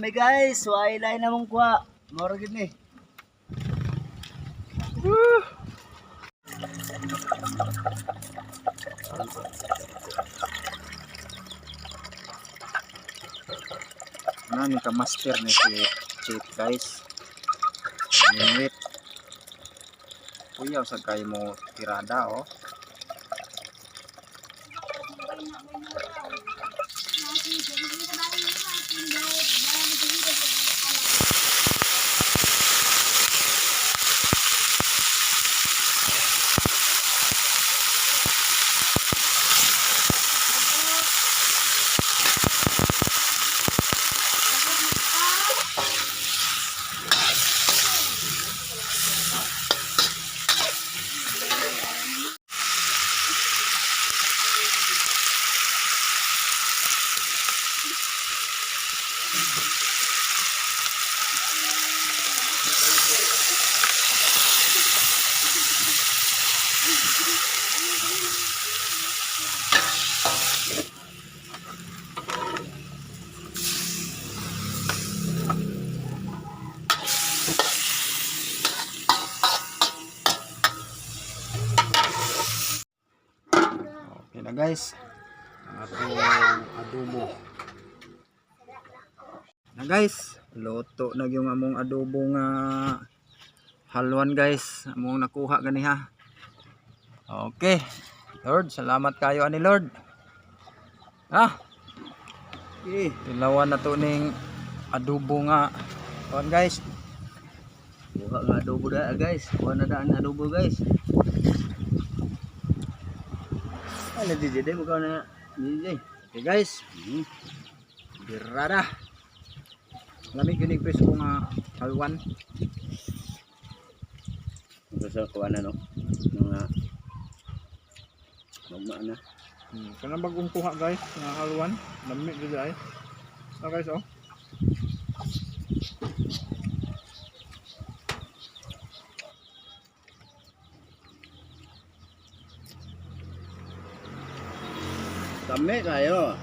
na may guys, so ay lain namong kuha. Moro gid ni. Nani ka master ni si Chip guys. Minute. Kuya sa kay mo tirada oh. Okay na guys. Atong adobo. Na guys, luto na yung among adobo nga halwan guys. Among nakuha gani ha. Okay. Lord, salamat kayo ani Lord. Okay. Tilawan na to ning adobo nga. Kuan guys. Kuha nga adobo da guys. Kuha na daan adobo guys. Ano DJ mo ka na DJ. Okay guys. Birada. Lamig ginig presko nga halwan. Gusto ko ano no. Mga magma na. Kana bagong kuha guys nga halwan. Lamig gid ay. Guys oh. Dami kayo.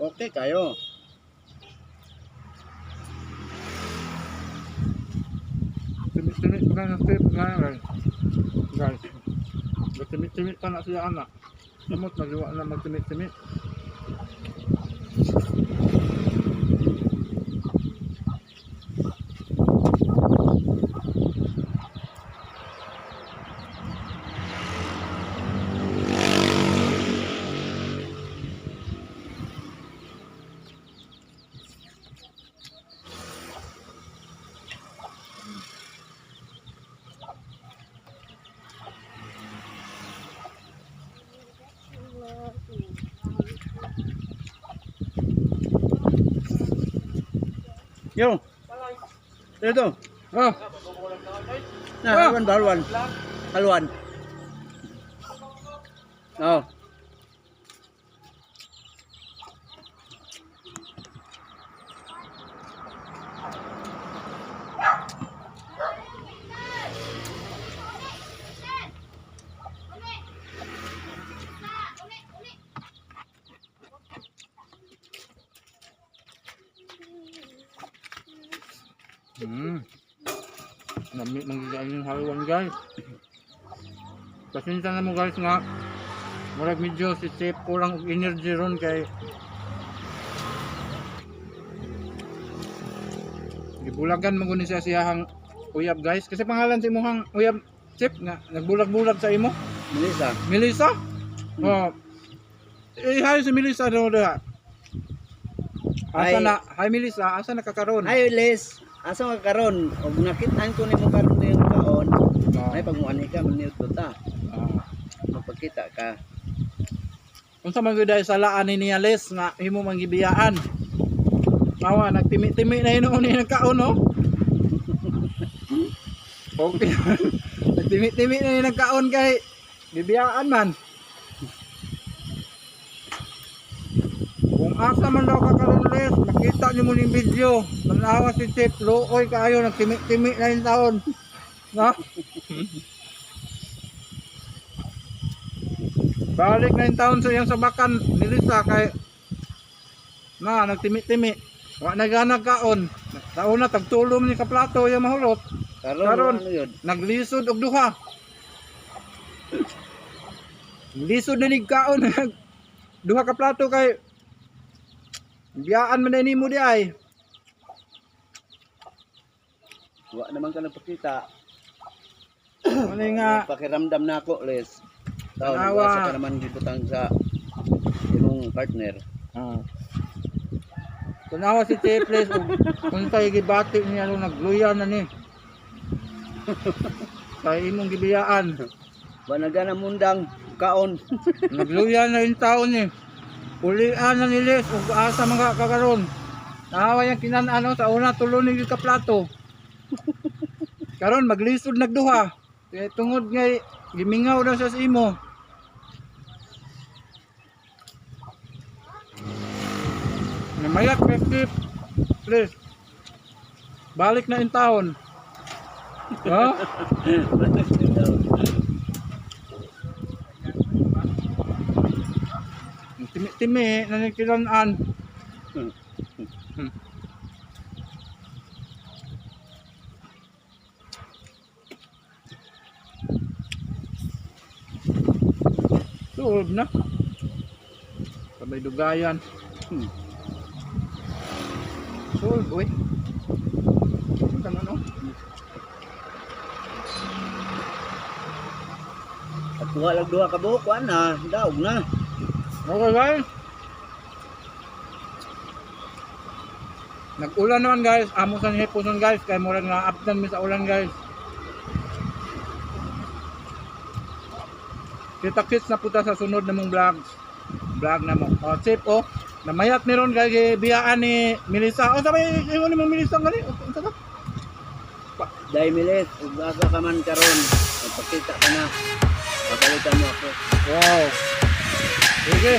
Okay kayo. Timit-timit pa na step na guys. Guys. Timit-timit pa na siya anak. Samot nagawa na magtimit-timit. Yo. Ito. Oh. Halwan ba halwan? Halwan. Oh. Nami manggigay yung halwan guys. Pasensya na mo guys nga. Murag medyo si Chef kurang og energy ron kay gibulagan mo guni siya siyang uyab guys. Kasi pangalan si imong uyab Chef nga nagbulag-bulag sa imo. Melissa. Melissa? Oh. Hi si Melissa do da. Asa Hi. na? Hi Melissa, asa na kakaron? Hi Les. Asa ka karon? Og nakitaan ko nimo karon yung kaon. Oh. Ay pagmuani ka maniud ta. Ah. Magpakita ka. Unsa man gyud sa laan ni niya Les nga himo manggibiyaan. Mawa nagtimi-timi na hinuon ni nagkaon no. Okay. Nagtimi-timi na ni nagkaon kay bibiyaan man. Kung asa man daw kakaroon Les, makita niyo mo ning video. Manawa si Chef Looy kaayo nagtimi-timi na yung taon. No? Balik na yung taon sa iyang sabakan ni Lisa kay na nagtimi-timi. Wa na ganag kaon. Sa una tagtulom ni kaplato yung mahulot. Karon ano yun? Naglisod og duha. Lisod na nig kaon. Duha ka plato kay biyaan man na nimo di ay. Wa naman ka nagpakita. Ano nga Pakiramdam na ako, Les. Taon, Tanawa. wasa ka naman dibutang sa imong partner. oh. Tanawa si Tiples kung tayo gibati niya nung nagluya na ni. Sa imong gibiyaan. Banaga na mundang kaon. Nagluya na yung taon ni. Ulian na nilis ug asa mga kakaron. Nahawa yung kinan-ano sa una tulo ni ka plato. Karon maglisod nagduha. Kaya tungod nga gimingaw na sa imo. Namayat festive. Please. Balik na in town. Ha? Timi-timi na nagkilanaan. Suod na. Sabay dugayan. Suod, boy. Ano no? At kuha lang duha ka buhok, kuha na. Daog na. Okay guys. Nag-ulan naman guys. Amo sa hipuson guys. Kaya murag na updan mi sa ulan guys. Kita-kits na puta sa sunod na mong vlogs. Vlog na mo. O, sip o. Namayat meron kay biyaan ni Melissa. O, sabay yung ni mong Melissa nga rin. O, saka. Dahil Miles, ug asa ka man karon. Magpakita ka na. Papalitan mo ako. Wow. Sige.